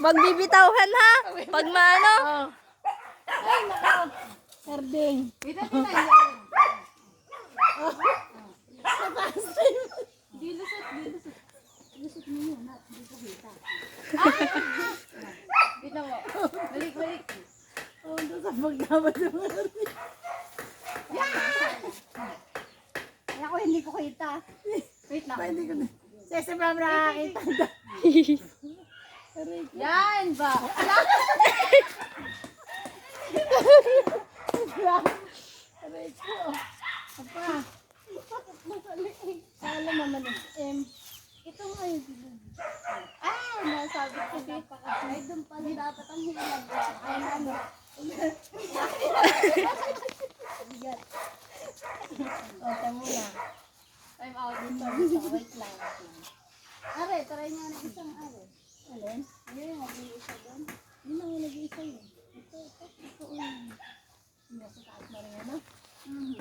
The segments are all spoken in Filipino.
Magbibitawhan ha? Pag maano? Ay, nako. Sarding. Dilusot. Lusot mo muna. Hindi ko kita. Kita mo. Balik. Oh, ito sa pagdaman ng sarding. Ay, ako hindi ko kita. Wait lang. Hindi ko na. Sese pa nakakita. Yan ba? Ala! Aray ko. Apa. Alam mo man Ito nga yung nasabi ko dito. Ay, doon pala dapat ang hilag. Ay, ano. Okay muna. Time out dito. Wait lang. Are, try niya ng isang are. Alin? Ayun, mag-iisa doon. Yun ang nag-iisa yun. Ito. Nasa taas na rin ano? Mhm.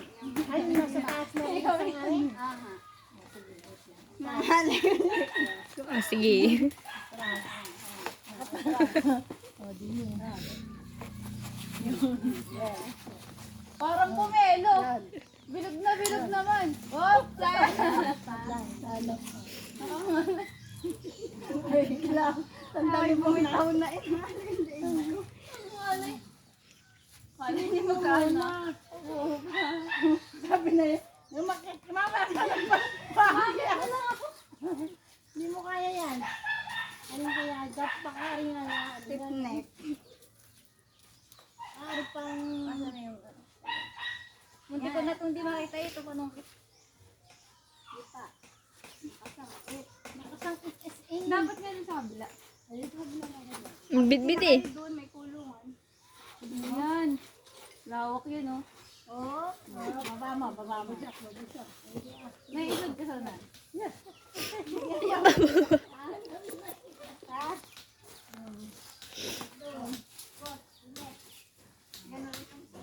Ay, nasa taas na rin isang arin. Aha. Oh, sige. O, di yun. Parang pumelo. Bilog naman. Oh, Talo. Wait lang. Sandali mo na. bumitaw na ito. Ano niya magkano? Sabi na yun. Mama, ka lang ba? Hindi mo kaya yan. Ano kaya? Dapat baka rin na na. Tip neck. Ari pang... Ano na yung munti ko na itong di makita ito. Panungkit. Kita. Nakasangkit SA. Dapat nga dun sa kabila. Ayun, sabi na nga. Bitbit eh. Doon may kulungan. Yan. Lawak yun, oh. Oo. Baba mo siya. May isod ka sana.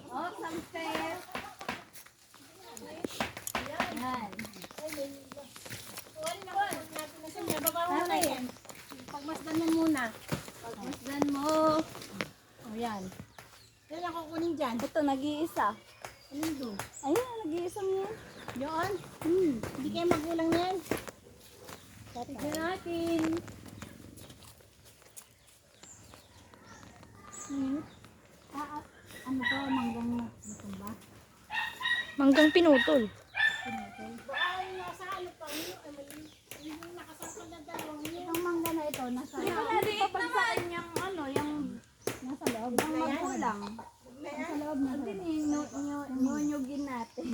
Oh, some step. Yan. Baba mo na yan. Pagmasdan mo muna. Pagmasdan mo. O yan. Yan ang kukunin dyan. Ito, nag-iisa. Anong doon? Ayun, nag-iisang yan. Yun. Hindi kayo magulang yan. Tignan natin. Ano to? Manggang na. Ito ba? Manggang pinutol. Ay, nasa ano pa? Yung nakasasal na dalawang yun. Ang mangga na ito, nasa Maliit naman. Yung ano, yung... nasa loob. Ang magulang. Nasa loob na. Nyonyogin natin.